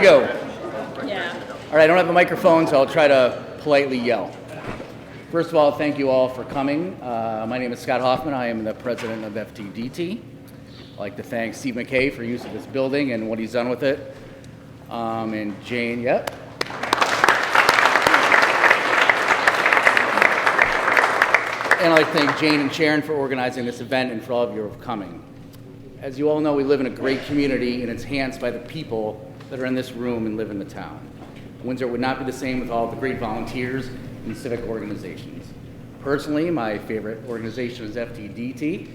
go. Yeah. All right, I don't have a microphone, so I'll try to politely yell. First of all, thank you all for coming. My name is Scott Hoffman. I am the president of FTDT. I'd like to thank Steve McKay for use of this building and what he's done with it. And Jane, yep. And I'd like to thank Jane and Sharon for organizing this event and for all of you for coming. As you all know, we live in a great community, and it's enhanced by the people that are in this room and live in the town. Windsor would not be the same with all the great volunteers and civic organizations. Personally, my favorite organization is FTDT.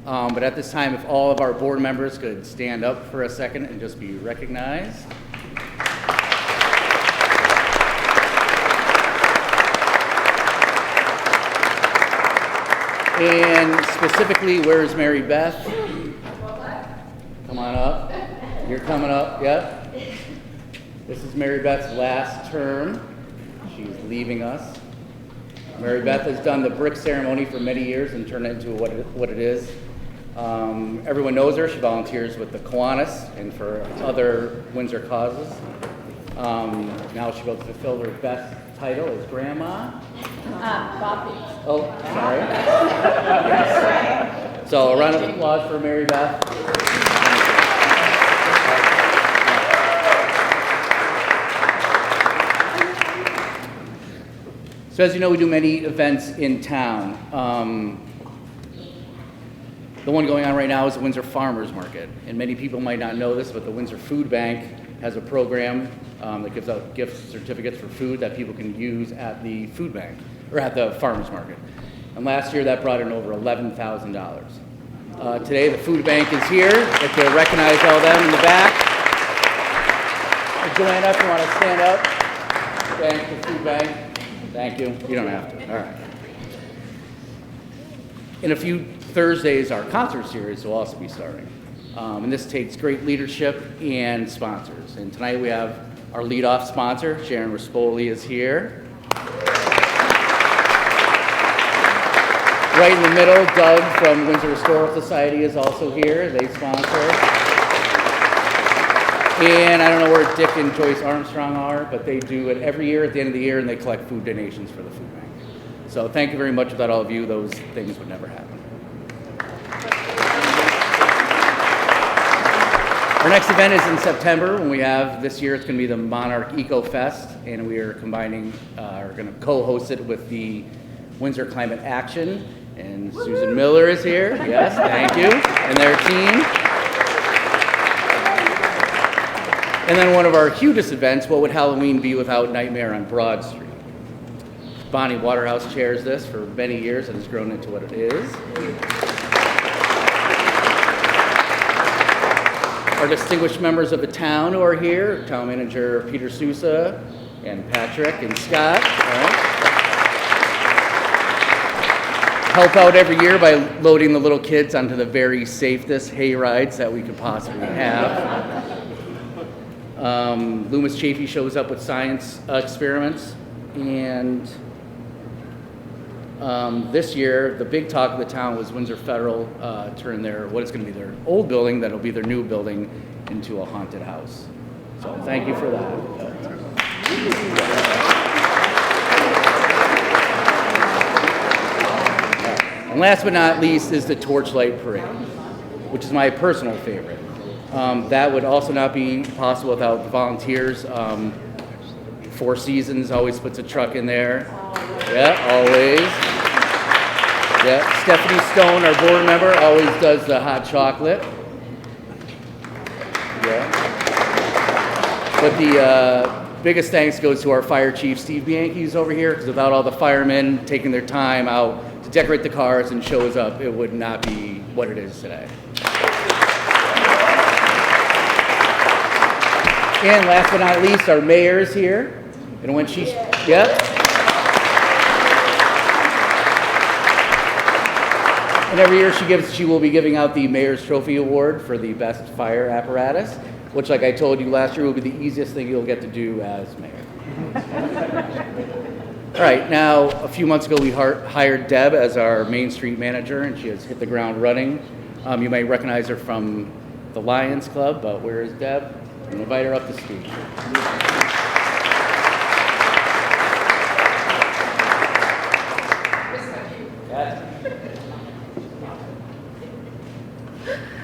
But at this time, if all of our board members could stand up for a second and just be recognized. And specifically, where's Mary Beth? Come on up. You're coming up, yep. This is Mary Beth's last term. She's leaving us. Mary Beth has done the brick ceremony for many years and turned it into what it is. Everyone knows her. She volunteers with the Kiwanis and for other Windsor causes. Now she will fulfill her best title as Grandma. Boppy. Oh, sorry. Yes. So a round of applause for Mary Beth. So as you know, we do many events in town. The one going on right now is the Windsor Farmers Market. And many people might not know this, but the Windsor Food Bank has a program that gives out gift certificates for food that people can use at the food bank, or at the farmers market. And last year that brought in over $11,000. Today the food bank is here. I'd like to recognize all of them in the back. Joanna, if you want to stand up. Thank the food bank. Thank you. You don't have to. All right. In a few Thursdays, our concert series will also be starting. And this takes great leadership and sponsors. And tonight we have our lead-off sponsor, Sharon Rispoli, is here. Right in the middle, Doug from Windsor Historical Society is also here. They sponsor. And I don't know where Dick and Joyce Armstrong are, but they do it every year at the end of the year, and they collect food donations for the food bank. So thank you very much. Without all of you, those things would never happen. Our next event is in September when we have, this year it's going to be the Monarch Eco Fest, and we are combining, we're going to co-host it with the Windsor Climate Action, and Susan Miller is here, yes, thank you, and their team. And then one of our hugest events, what would Halloween be without Nightmare on Broad Street? Bonnie Waterhouse chairs this for many years and has grown into what it is. Our distinguished members of the town who are here, Town Manager Peter Sousa and Patrick and Scott. All right. Help out every year by loading the little kids onto the very safest hay rides that we could possibly have. Loomis Chafee shows up with science experiments. And this year, the big talk of the town was Windsor Federal turned what is going to be their old building, that'll be their new building, into a haunted house. So thank you for that. And last but not least is the Torchlight Parade, which is my personal favorite. That would also not be possible without the volunteers. Four Seasons always puts a truck in there. Yeah, always. Yeah, Stephanie Stone, our board member, always does the hot chocolate. Yeah. But the biggest thanks goes to our fire chief, Steve Bianchi, who's over here, because without all the firemen taking their time out to decorate the cars and shows up, it would not be what it is today. And last but not least, our mayor is here. And when she, yep. And every year she will be giving out the Mayor's Trophy Award for the best fire apparatus, which, like I told you last year, will be the easiest thing you'll get to do as mayor. All right, now, a few months ago, we hired Deb as our Main Street manager, and she has hit the ground running. You may recognize her from the Lions Club, but where is Deb? and invite her up to speak.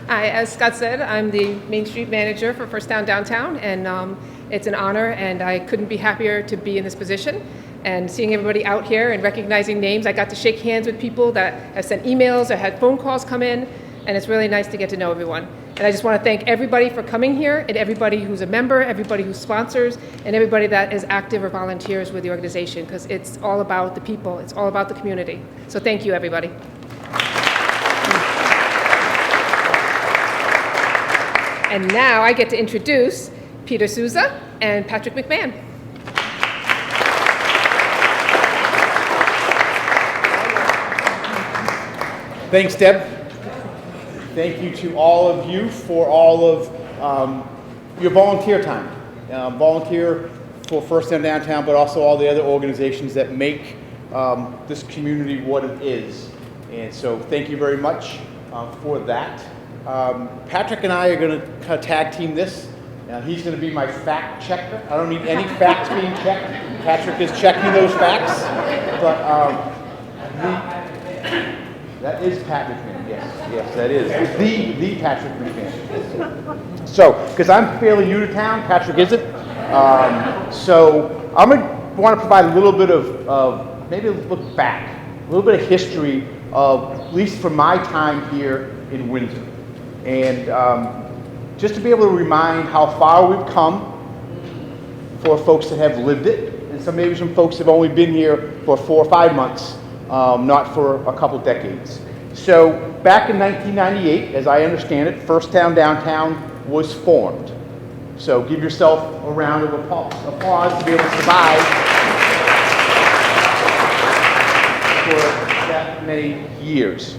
Hi, as Scott said, I'm the Main Street Manager for First Town Downtown, and it's an honor, and I couldn't be happier to be in this position. And seeing everybody out here and recognizing names, I got to shake hands with people that have sent emails or had phone calls come in, and it's really nice to get to know everyone. And I just want to thank everybody for coming here, and everybody who's a member, everybody who sponsors, and everybody that is active or volunteers with the organization, because it's all about the people, it's all about the community. So thank you, everybody. And now I get to introduce Peter Souza and Patrick McMahon. Thanks, Deb. Thank you to all of you for all of your volunteer time. Volunteer for First Town Downtown, but also all the other organizations that make this community what it is. And so thank you very much for that. Patrick and I are going to kind of tag team this. He's going to be my fact checker. I don't need any facts being checked. Patrick is checking those facts. But that is Pat McMahon. Yes, that is the Patrick McMahon. So, because I'm fairly new to town, Patrick isn't. So I'm going to want to provide a little bit of maybe a look back, a little bit of history of, at least from my time here in Windsor. And just to be able to remind how far we've come for folks that have lived it, and maybe some folks have only been here for 4 or 5 months, not for a couple decades. So back in 1998, as I understand it, First Town Downtown was formed. So give yourself a round of applause to be able to survive for that many years.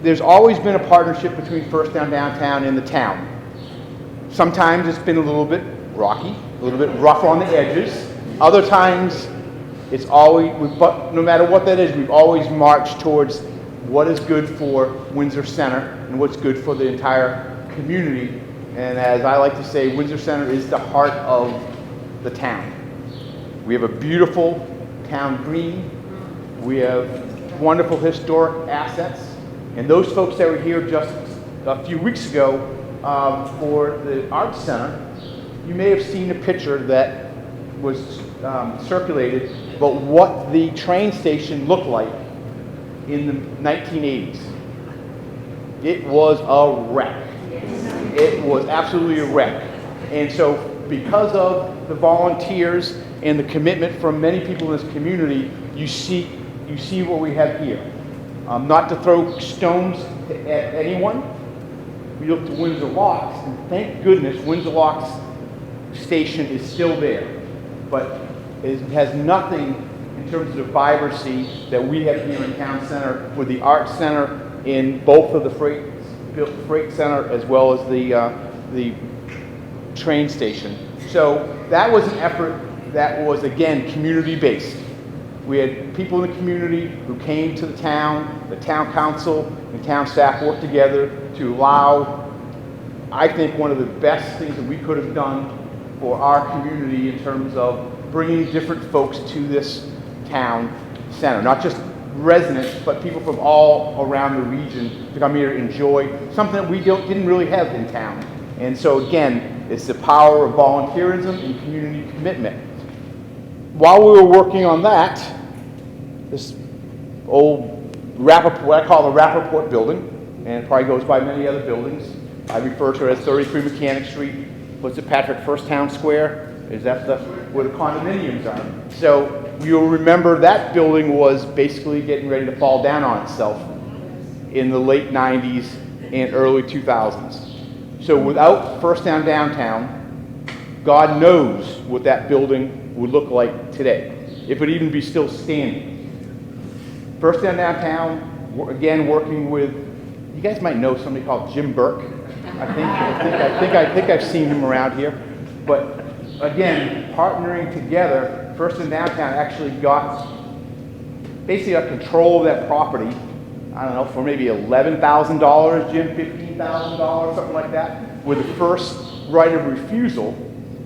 There's always been a partnership between First Town Downtown and the town. Sometimes it's been a little bit rocky, a little bit rough on the edges. Other times, it's always, but no matter what that is, we've always marched towards what is good for Windsor Center and what's good for the entire community. And as I like to say, Windsor Center is the heart of the town. We have a beautiful town green. We have wonderful historic assets. And those folks that were here just a few weeks ago for the Arts Center, you may have seen a picture that was circulated about what the train station looked like in the 1980s. It was a wreck. It was absolutely a wreck. And so because of the volunteers and the commitment from many people in this community, you see what we have here. Not to throw stones at anyone, we look to Windsor Worx, and thank goodness Windsor Worx station is still there. But it has nothing in terms of the vibrancy that we have here in Town Center with the Arts Center in both of the freight center as well as the train station. So that was an effort that was, again, community-based. We had people in the community who came to the town council and town staff worked together to allow, I think, one of the best things that we could have done for our community in terms of bringing different folks to this town center. Not just residents, but people from all around the region to come here and enjoy something that we didn't really have in town. And so again, it's the power of volunteerism and community commitment. While we were working on that, this old Rappaport, what I call the Rappaport building, and it probably goes by many other buildings. I refer to it as 33 Mechanic Street. What's it, Patrick? First Town Square? Is that where the condominiums are? So you'll remember that building was basically getting ready to fall down on itself in the late 90s and early 2000s. So without First Town Downtown, God knows what that building would look like today, if it even be still standing. First Town Downtown, again, working with, you guys might know somebody called Jim Burke. I think I've seen him around here. But again, partnering together, First Town Downtown actually got control of that property. I don't know, for maybe $11,000, Jim, $15,000, something like that, with the first right of refusal,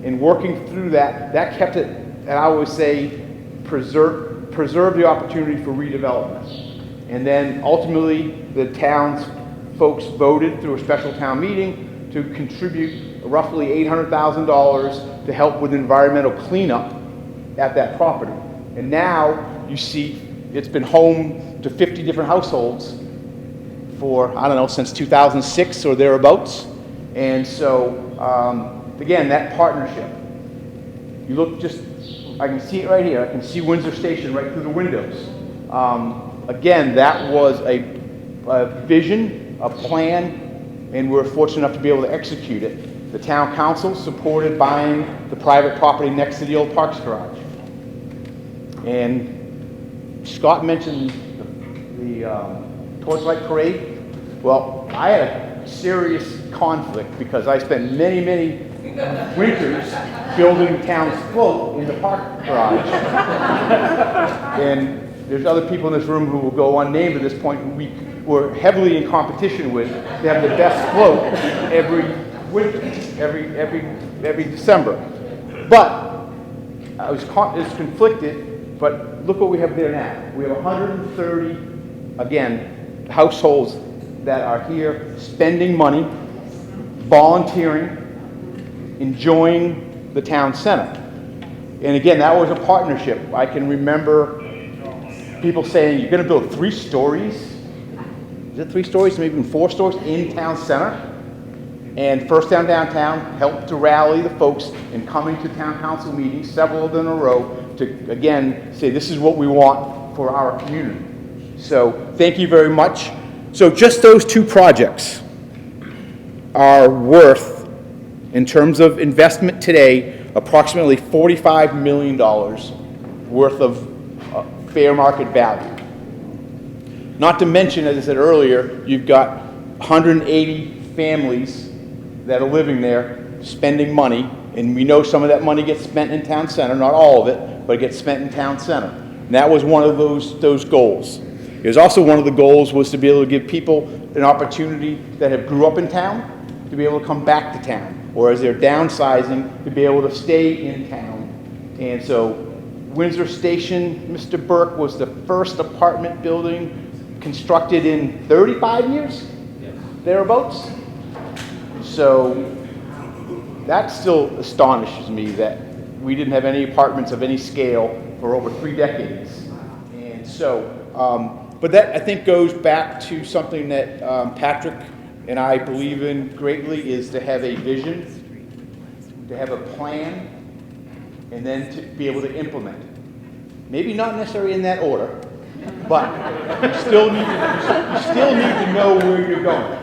and working through that kept it, and I always say, preserve the opportunity for redevelopment. And then ultimately, the town's folks voted through a special town meeting to contribute roughly $800,000 to help with environmental cleanup at that property. And now you see it's been home to 50 different households for, I don't know, since 2006 or thereabouts. And so, again, that partnership. You look just, I can see it right here. I can see Windsor Station right through the windows. Again, that was a vision, a plan, and we're fortunate enough to be able to execute it. The town council supported buying the private property next to the old Parks Garage. And Scott mentioned the Torchlight Parade. Well, I had a serious conflict because I spent many, many winters building town's float in the park garage. And there's other people in this room who will go unnamed at this point who we were heavily in competition with to have the best float every winter, every December. But I was conflicted, but look what we have there now. We have 130, again, households that are here spending money, volunteering, enjoying the town center. And again, that was a partnership. I can remember people saying, you're going to build 3 stories? Is it 3 stories, maybe even 4 stories in town center? And First Town Downtown helped to rally the folks in coming to town council meetings, several of them in a row, to again say this is what we want for our community. So thank you very much. So just those 2 projects are worth, in terms of investment today, approximately $45 million worth of fair market value. Not to mention, as I said earlier, you've got 180 families that are living there spending money, and we know some of that money gets spent in town center, not all of it, but it gets spent in town center. And that was one of those goals. It was also one of the goals was to be able to give people an opportunity that have grew up in town to be able to come back to town, or as they're downsizing, to be able to stay in town. And so Windsor Station, Mr. Burke, was the first apartment building constructed in 35 years, thereabouts. So that still astonishes me that we didn't have any apartments of any scale for over 3 decades. And so, but that I think goes back to something that Patrick and I believe in greatly, is to have a vision, to have a plan, and then to be able to implement it. Maybe not necessarily in that order, but you still need to know where you're going.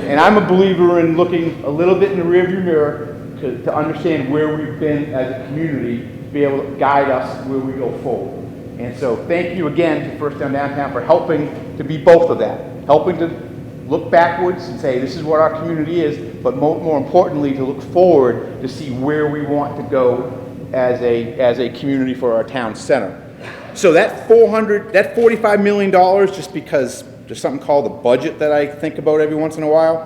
And I'm a believer in looking a little bit in the rearview mirror to understand where we've been as a community, to be able to guide us where we go forward. And so thank you again to First Town Downtown for helping to be both of that, helping to look backwards and say this is what our community is, but more importantly to look forward to see where we want to go as a community for our town center. So that $45 million, just because there's something called the budget that I think about every once in a while,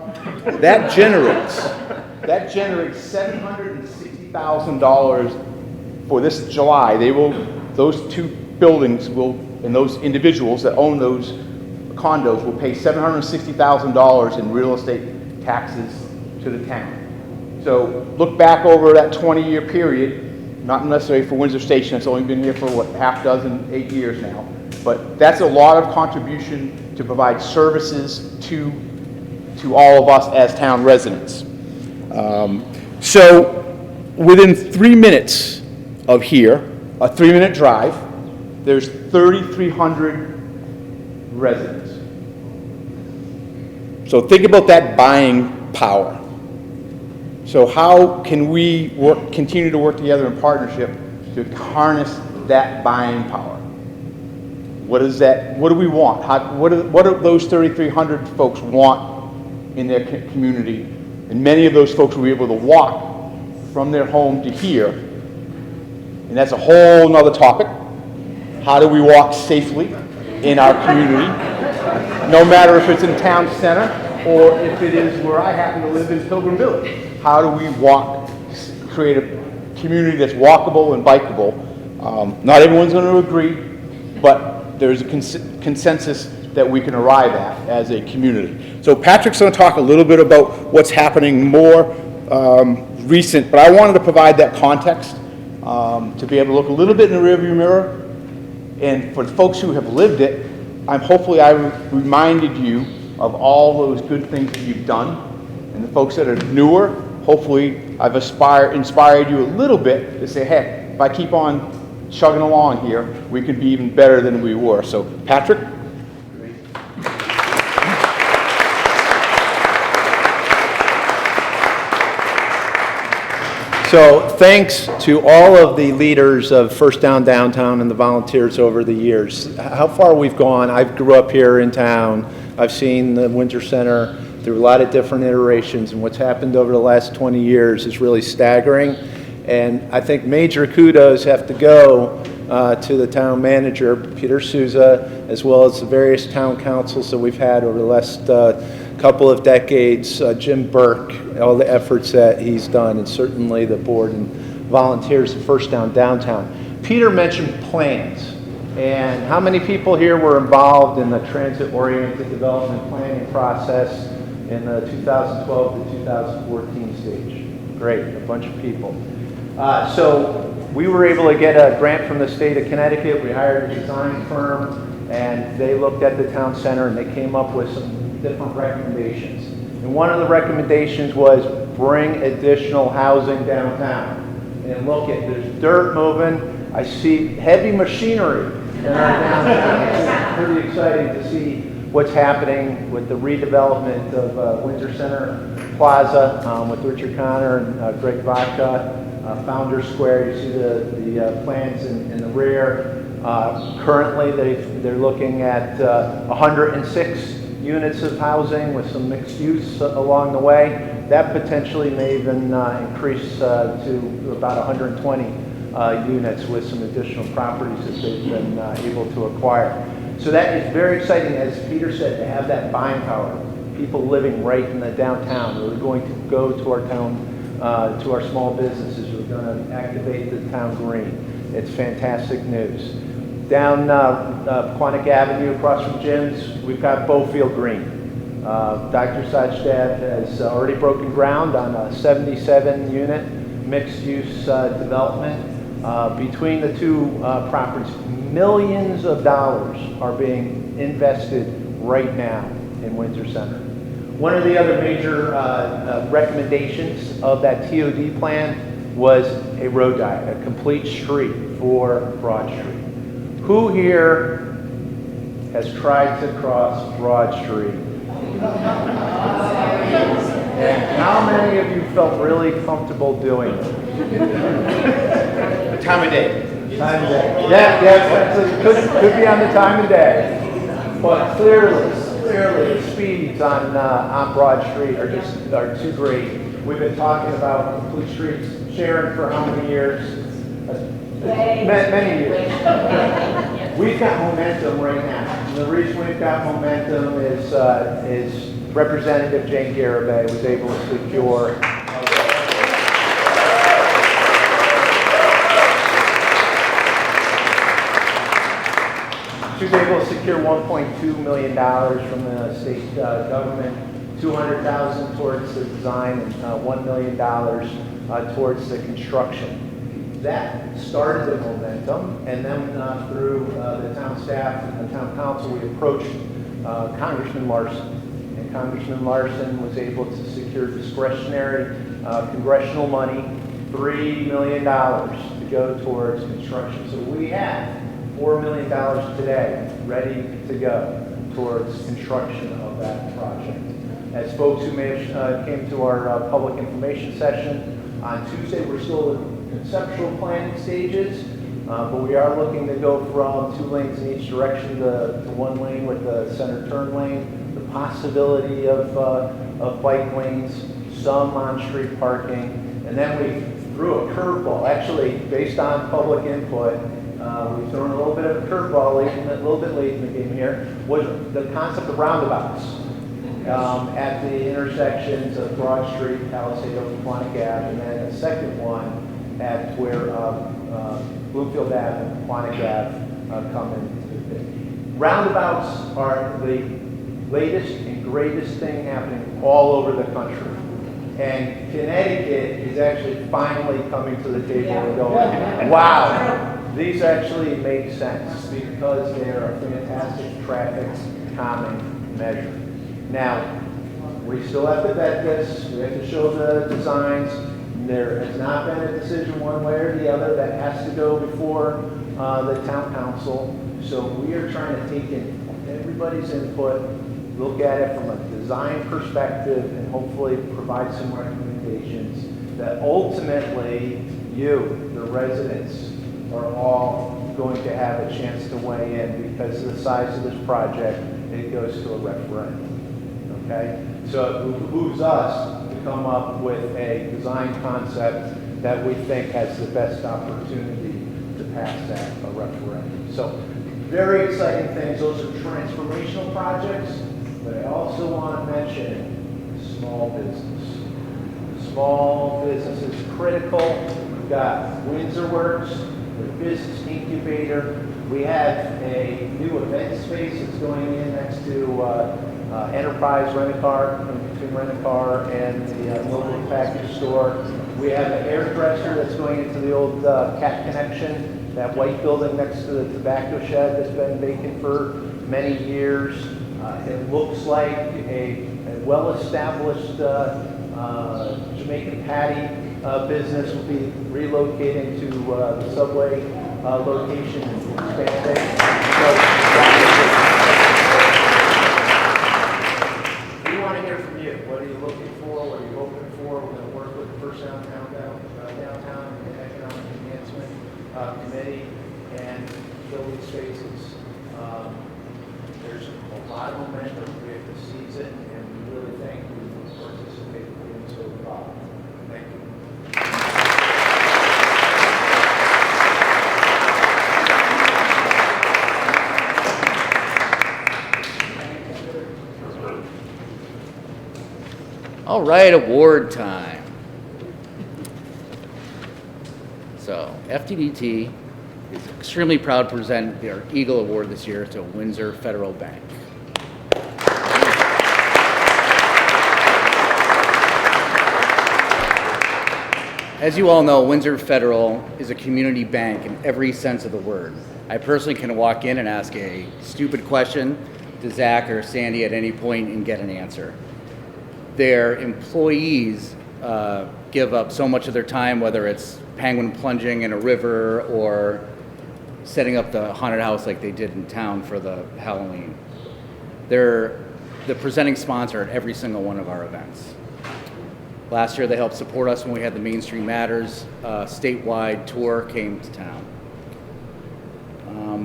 that generates $760,000 for this July. Those 2 buildings will, and those individuals that own those condos will pay $760,000 in real estate taxes to the town. So look back over that 20-year period, not necessarily for Windsor Station, it's only been here for what, 8 years now, but that's a lot of contribution to provide services to all of us as town residents. So within 3 minutes of here, a 3-minute drive, there's 3,300 residents. So think about that buying power. So how can we continue to work together in partnership to harness that buying power? What is that? What do we want? What do those 3,300 folks want in their community? And many of those folks will be able to walk from their home to here. And that's a whole nother topic. How do we walk safely in our community? No matter if it's in town center or if it is where I happen to live in Pilgrim Village. How do we create a community that's walkable and bikeable? Not everyone's going to agree, but there's a consensus that we can arrive at as a community. So Patrick's going to talk a little bit about what's happening more recent, but I wanted to provide that context to be able to look a little bit in the rearview mirror. And for the folks who have lived it, hopefully I reminded you of all those good things that you've done. And the folks that are newer, hopefully I've inspired you a little bit to say, hey, if I keep on chugging along here, we could be even better than we were. So Patrick? So thanks to all of the leaders of First Down Downtown and the volunteers over the years. How far we've gone, I grew up here in town. I've seen the Windsor Center through a lot of different iterations, and what's happened over the last 20 years is really staggering. And I think major kudos have to go to the town manager, Peter Souza, as well as the various town councils that we've had over the last couple of decades, Jim Burke, all the efforts that he's done, and certainly the board and volunteers at First Down Downtown. Peter mentioned plans, and how many people here were involved in the transit-oriented development planning process in the 2012 to 2014 stage? Great, a bunch of people. So we were able to get a grant from the state of Connecticut. We hired a design firm, and they looked at the town center, and they came up with some different recommendations. And one of the recommendations was bring additional housing downtown. And look, there's dirt moving. I see heavy machinery in our downtown. It's pretty exciting to see what's happening with the redevelopment of Windsor Center Plaza with Richard Connor and Greg Vodka. Founders Square, you see the plans in the rear. Currently, they're looking at 106 units of housing with some mixed use along the way. That potentially may even increase to about 120 units with some additional properties that they've been able to acquire. So that is very exciting, as Peter said, to have that buying power. People living right in the downtown. We're going to go to our town, to our small businesses. We're going to activate the town green. It's fantastic news. Down Quantic Avenue, across from Jim's, we've got Bowfield Green. Dr. Sajdav has already broken ground on a 77-unit mixed-use development. Between the two properties, millions of dollars are being invested right now in Windsor Center. One of the other major recommendations of that TOD plan was a road diet, a complete street for Broad Street. Who here has tried to cross Broad Street? And how many of you felt really comfortable doing it? Time of day. Time of day. Yeah, could be on the time of day. But clearly, the speeds on Broad Street are too great. We've been talking about complete streets. Sharon, for how many years? Many years. We've got momentum right now. And the reason we've got momentum is Representative Jane Garibay was able to secure she was able to secure $1.2 million from the state government, $200,000 towards the design, and $1 million towards the construction. That started the momentum, and then through the town staff and the town council, we approached Congressman Larson. And Congressman Larson was able to secure discretionary congressional money, $3 million to go towards construction. So we have $4 million today ready to go towards construction of that project. As folks who may have came to our public information session on Tuesday, we're still in conceptual planning stages, but we are looking to go from 2 lanes in each direction to 1 lane with the center turn lane, the possibility of bike lanes, some on-street parking, and then we threw a curveball, actually based on public input. We've thrown a little bit of a curveball a little bit late in the game here, was the concept of roundabouts. at the intersections of Broad Street, Palisade, and Quantic Ave, and then a second one at where Bloomfield Ave and Quantic Ave come in. Roundabouts are the latest and greatest thing happening all over the country. And Connecticut is actually finally coming to the table and going, wow, these actually make sense because they're a fantastic traffic calming measure. Now, we still have to vet this, we have to show the designs. There has not been a decision one way or the other that has to go before the town council. So we are trying to take in everybody's input, look at it from a design perspective, and hopefully provide some recommendations that ultimately you, the residents, are all going to have a chance to weigh in because of the size of this project. It goes to a referendum. Okay? So it behooves us to come up with a design concept that we think has the best opportunity to pass that a referendum. So very exciting things. Those are transformational projects, but I also want to mention small business. Small business is critical. We've got Windsor Worx, the business incubator. We have a new event space that's going in next to Enterprise Rent-A-Car, between Rent-A-Car and the mobile package store. We have a hairdresser that's going into the old Cat Connection, that white building next to the tobacco shed that's been vacant for many years. It looks like a well-established Jamaican patty business will be relocating to the subway location and expanding. We want to hear from you. What are you looking for? What are you hoping for? We're going to work with the First Downtown Economic Enhancement Committee and fill these spaces. There's a lot of momentum. We have to seize it, and we really think we will participate in this whole problem. Thank you. All right, award time. So, FTDT is extremely proud to present their Eagle Award this year to Windsor Federal Bank. As you all know, Windsor Federal is a community bank in every sense of the word. I personally can walk in and ask a stupid question to Zach or Sandy at any point and get an answer. Their employees give up so much of their time, whether it's penguin plunging in a river or setting up the haunted house like they did in town for the Halloween. They're the presenting sponsor at every single one of our events. Last year, they helped support us when we had the Main Street Matters statewide tour came to town.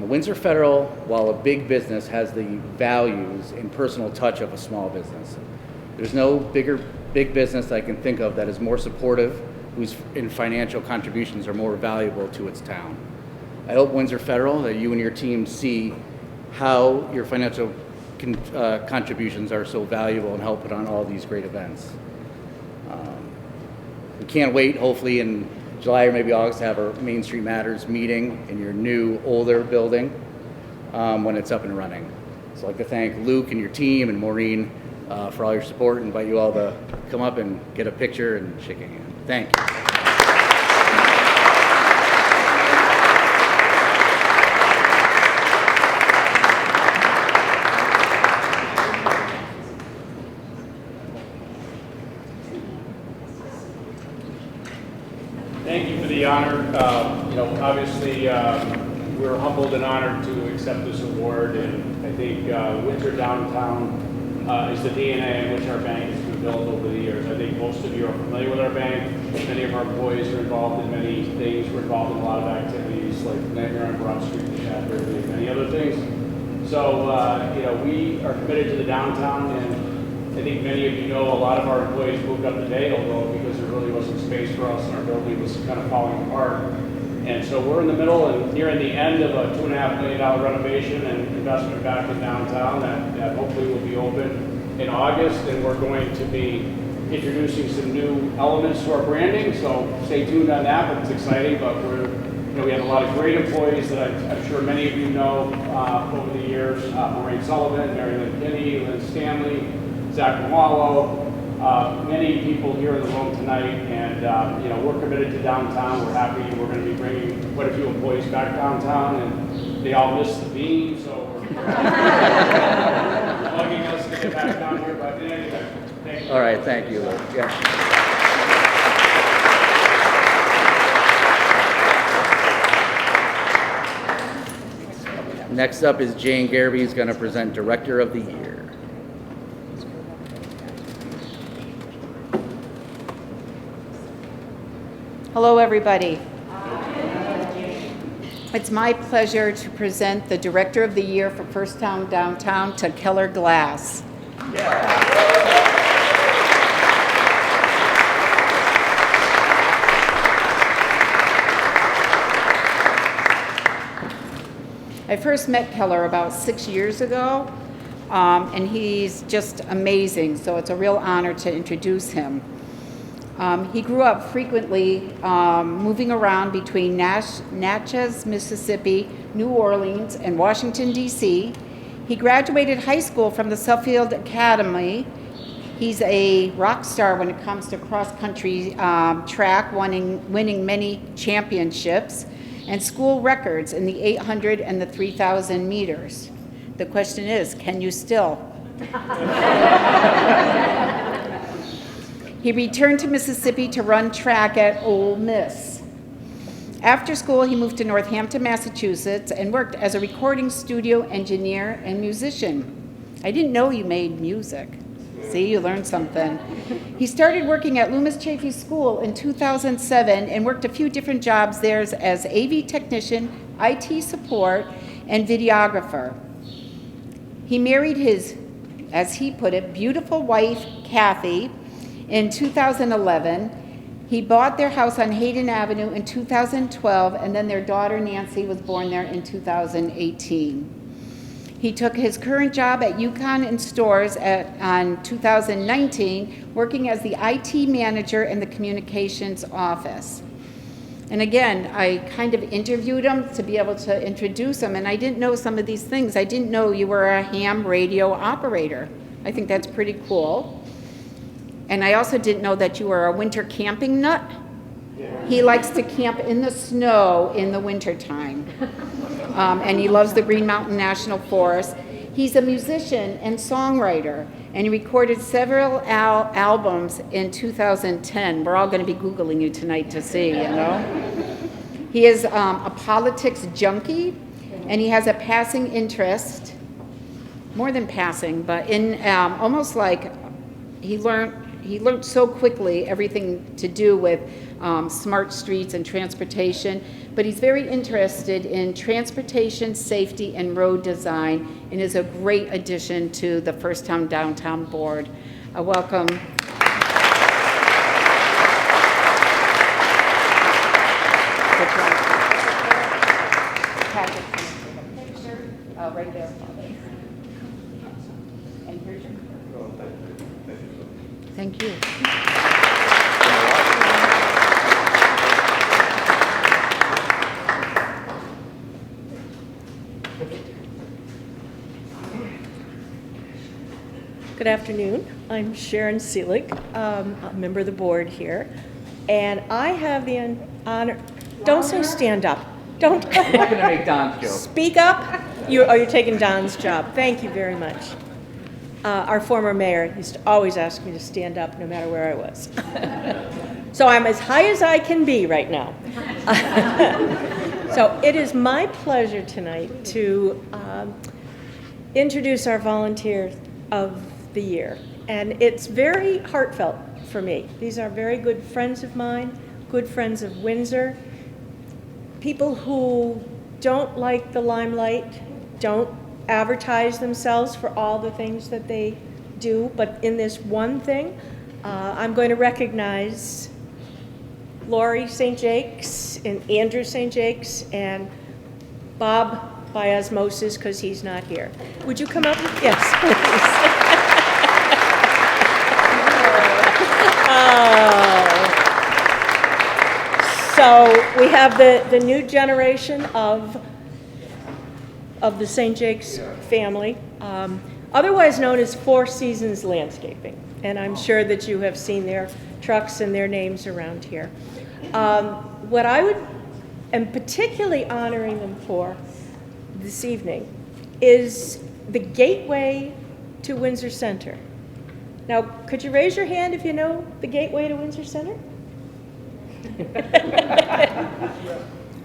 Windsor Federal, while a big business, has the values and personal touch of a small business. There's no big business I can think of that is more supportive, whose financial contributions are more valuable to its town. I hope Windsor Federal, that you and your team see how your financial contributions are so valuable and help put on all these great events. We can't wait, hopefully in July or maybe August, to have our Main Street Matters meeting in your new, older building when it's up and running. So I'd like to thank Luke and your team and Maureen for all your support and invite you all to come up and get a picture and shake a hand. Thank you. Thank you for the honor. Obviously, we're humbled and honored to accept this award, and I think Windsor Downtown is the DNA in which our bank has been built over the years. I think most of you are familiar with our bank. Many of our employees are involved in many things. We're involved in a lot of activities like Nightmare on Broad Street, the Chapter, and many other things. So, we are committed to the downtown, and I think many of you know a lot of our employees moved up to Dale Road because there really wasn't space for us, and our building was kind of falling apart. And so we're in the middle and nearing the end of a $2.5 million renovation and investment back in downtown that hopefully will be open in August, and we're going to be introducing some new elements to our branding, so stay tuned on that, but it's exciting. But we have a lot of great employees that I'm sure many of you know over the years. Maureen Sullivan, Mary Lynn Kinney, Lynn Stanley, Zach Malalo, many people here in the room tonight, and we're committed to downtown. We're happy. We're going to be bringing quite a few employees back downtown, and they all miss the beam, so we're bugging us to get back down here. But anyway, thank you. All right, thank you, Luke. Yeah. Next up is Jane Garvey, who's going to present Director of the Year. Hello, everybody. It's my pleasure to present the Director of the Year for First Town Downtown to Keller Glass. I first met Keller about 6 years ago, and he's just amazing, so it's a real honor to introduce him. He grew up frequently moving around between Natchez, Mississippi, New Orleans, and Washington, D.C. He graduated high school from the Suffield Academy. He's a rock star when it comes to cross-country track, winning many championships and school records in the 800 and the 3,000 meters. The question is, can you still? He returned to Mississippi to run track at Ole Miss. After school, he moved to Northampton, Massachusetts, and worked as a recording studio engineer and musician. I didn't know you made music. See, you learned something. He started working at Loomis Chaffee School in 2007 and worked a few different jobs there as AV technician, IT support, and videographer. He married his, as he put it, beautiful wife, Kathy, in 2011. He bought their house on Hayden Avenue in 2012, and then their daughter Nancy was born there in 2018. He took his current job at Yukon in stores on 2019, working as the IT manager in the communications office. And again, I kind of interviewed him to be able to introduce him, and I didn't know some of these things. I didn't know you were a ham radio operator. I think that's pretty cool. And I also didn't know that you were a winter camping nut. He likes to camp in the snow in the wintertime. And he loves the Green Mountain National Forest. He's a musician and songwriter, and he recorded several albums in 2010. We're all going to be Googling you tonight to see, you know. He is a politics junkie, and he has a passing interest, more than passing, but in almost like he learned so quickly everything to do with smart streets and transportation, but he's very interested in transportation, safety, and road design, and is a great addition to the First Town Downtown Board. Welcome. Right there. And here's your. Thank you. Good afternoon. I'm Sharon Seelig, a member of the board here, and I have the honor. Don't say stand up. Don't. I'm not going to make Don's joke. Speak up. You're taking Don's job. Thank you very much. Our former mayor used to always ask me to stand up no matter where I was. So I'm as high as I can be right now. So it is my pleasure tonight to introduce our volunteer of the year. And it's very heartfelt for me. These are very good friends of mine, good friends of Windsor, people who don't like the limelight, don't advertise themselves for all the things that they do, but in this one thing, I'm going to recognize Lori St. Jakes and Andrew St. Jakes and Bob by osmosis because he's not here. Would you come up? Yes, please. So we have the new generation of the St. Jake's family, otherwise known as Four Seasons Landscaping. And I'm sure that you have seen their trucks and their names around here. What I am particularly honoring them for this evening is the gateway to Windsor Center. Now, could you raise your hand if you know the gateway to Windsor Center?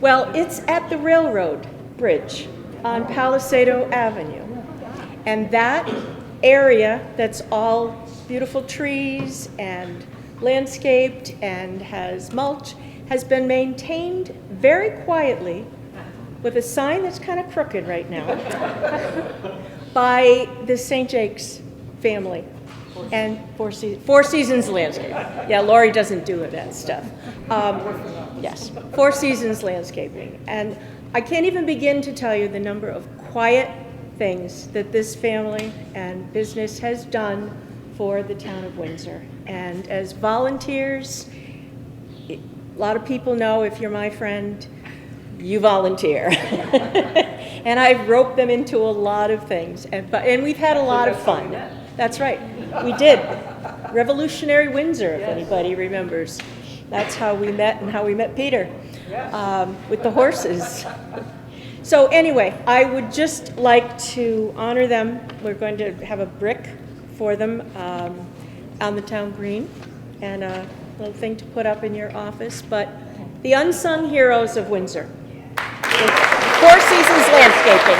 Well, it's at the railroad bridge on Palisado Avenue. And that area that's all beautiful trees and landscaped and has mulch has been maintained very quietly with a sign that's kind of crooked right now by the St. Jake's family and Four Seasons Landscaping. Yeah, Lori doesn't do that stuff. Yes, Four Seasons Landscaping. And I can't even begin to tell you the number of quiet things that this family and business has done for the town of Windsor. And as volunteers, a lot of people know if you're my friend, you volunteer. And I've roped them into a lot of things. And we've had a lot of fun. That's right. We did. Revolutionary Windsor, if anybody remembers. That's how we met and how we met Peter, with the horses. So anyway, I would just like to honor them. We're going to have a brick for them on the town green and a little thing to put up in your office. But the unsung heroes of Windsor, Four Seasons Landscaping.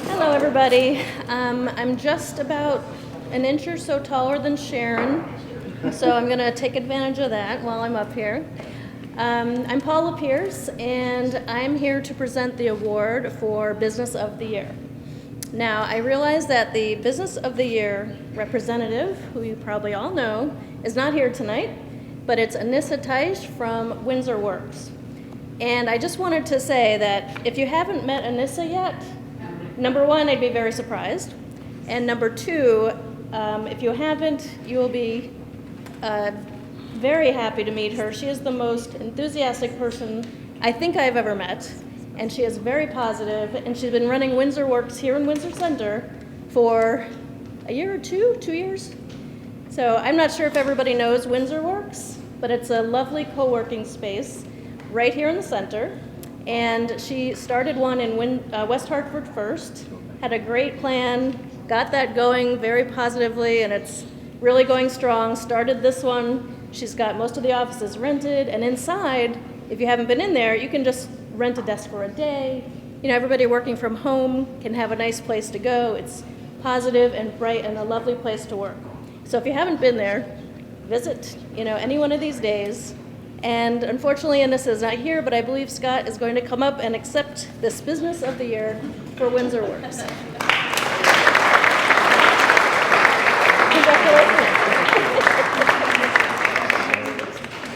Hello, everybody. I'm just about an inch or so taller than Sharon, so I'm going to take advantage of that while I'm up here. I'm Paula Pierce, and I'm here to present the award for Business of the Year. Now, I realize that the Business of the Year representative, who you probably all know, is not here tonight, but it's Anissa Teich from Windsor Worx. And I just wanted to say that if you haven't met Anissa yet, number one, I'd be very surprised. And number two, if you haven't, you will be very happy to meet her. She is the most enthusiastic person I think I've ever met. And she is very positive, and she's been running Windsor Worx here in Windsor Center for a year or 2 years. So I'm not sure if everybody knows Windsor Worx, but it's a lovely co-working space right here in the center. And she started one in West Hartford first, had a great plan, got that going very positively, and it's really going strong. Started this one. She's got most of the offices rented, and inside, if you haven't been in there, you can just rent a desk for a day. You know, everybody working from home can have a nice place to go. It's positive and bright and a lovely place to work. So if you haven't been there, visit, any one of these days. And unfortunately, Anissa is not here, but I believe Scott is going to come up and accept this Business of the Year for Windsor Worx.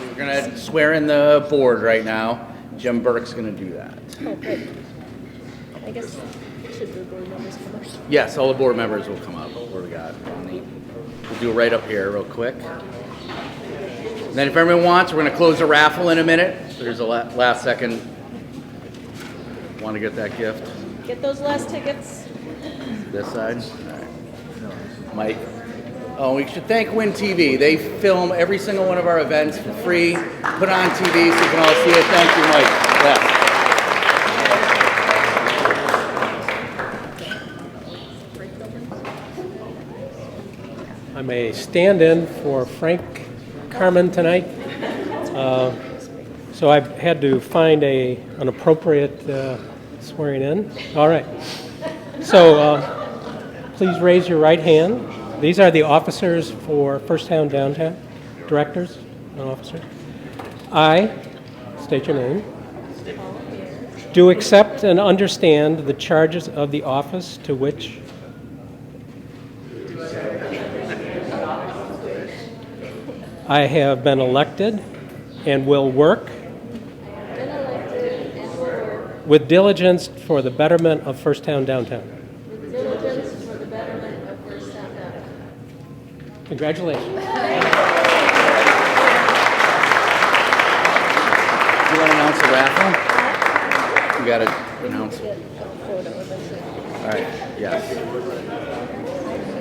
We're going to swear in the board right now. Jim Burke's going to do that. Oh, good. I guess should the board members come first? Yes, all the board members will come up. What do we got? We'll do it right up here real quick. And then if everyone wants, we're going to close the raffle in a minute. So there's a last second. Want to get that gift? Get those last tickets. This side? All right. Mike. Oh, we should thank Win TV. They film every single one of our events for free. Put on TV so you can all see it. Thank you, Mike. Yeah. I'm a stand-in for Frank Carmen tonight. So I've had to find an appropriate swearing in. All right. So please raise your right hand. These are the officers for First Town Downtown, directors and officers. I, state your name, do accept and understand the charges of the office to which I have been elected and will work with diligence for the betterment of First Town Downtown. Congratulations. You want to announce the raffle? You got to announce it. All right, yes.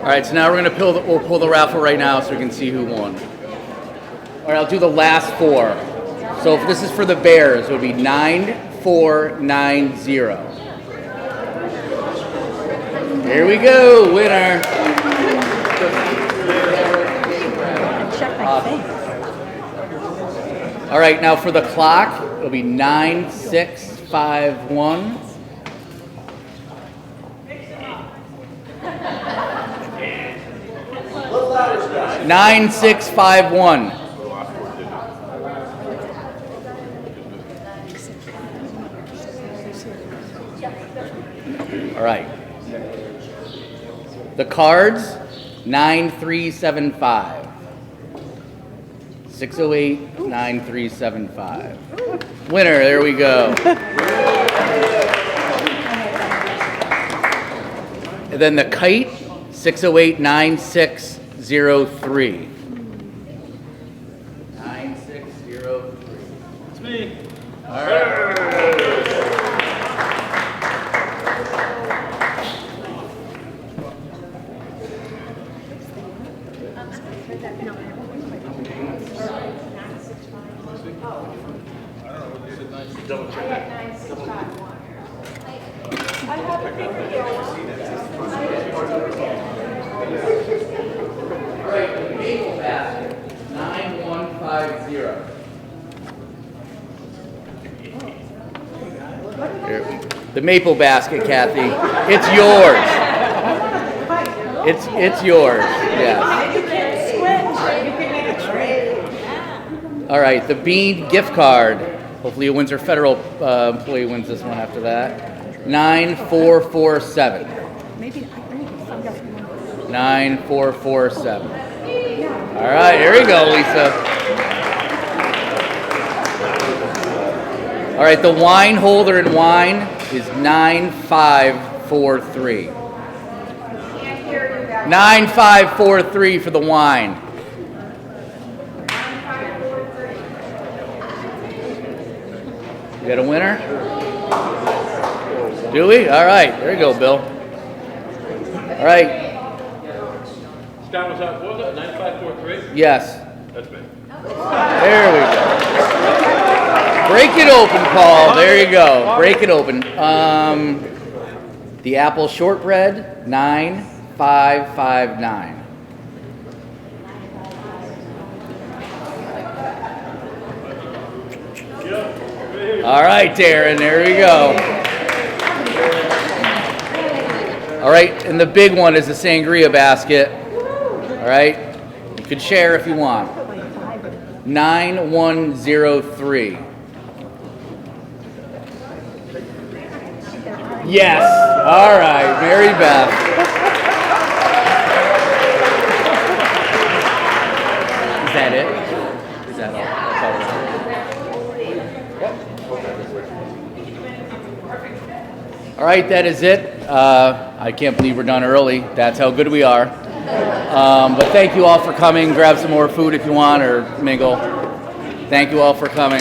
All right, so now we're going to we'll pull the raffle right now so we can see who won. All right, I'll do the last four. So if this is for the Bears, it would be 9490. Here we go, winner. Check my face. All right, now for the clock, it'll be 9651. Nine, 651. All right. The cards, 9375. 608-9375. Winner, there we go. And then the kite, 608-9603. 9603. It's me. All right. Maple basket, 9150. Here, the maple basket, Kathy. It's yours. It's yours. Yes. All right, the bean gift card. Hopefully a Windsor Federal employee wins this one after that. 9447. 9447. All right, here we go, Lisa. All right, the wine holder in wine is 9543. 9543 for the wine. You got a winner? Do we? All right, there you go, Bill. All right. Scott, was that, what was that, 9543? Yes. That's me. There we go. Break it open, Paul. There you go. Break it open. The apple shortbread, 9559. All right, Darren, there we go. All right, and the big one is the sangria basket. All right, you can share if you want. 9103. Yes. All right, Mary Beth. Is that it? Is that all? All right, that is it. I can't believe we're done early. That's how good we are. But thank you all for coming. Grab some more food if you want or mingle. Thank you all for coming.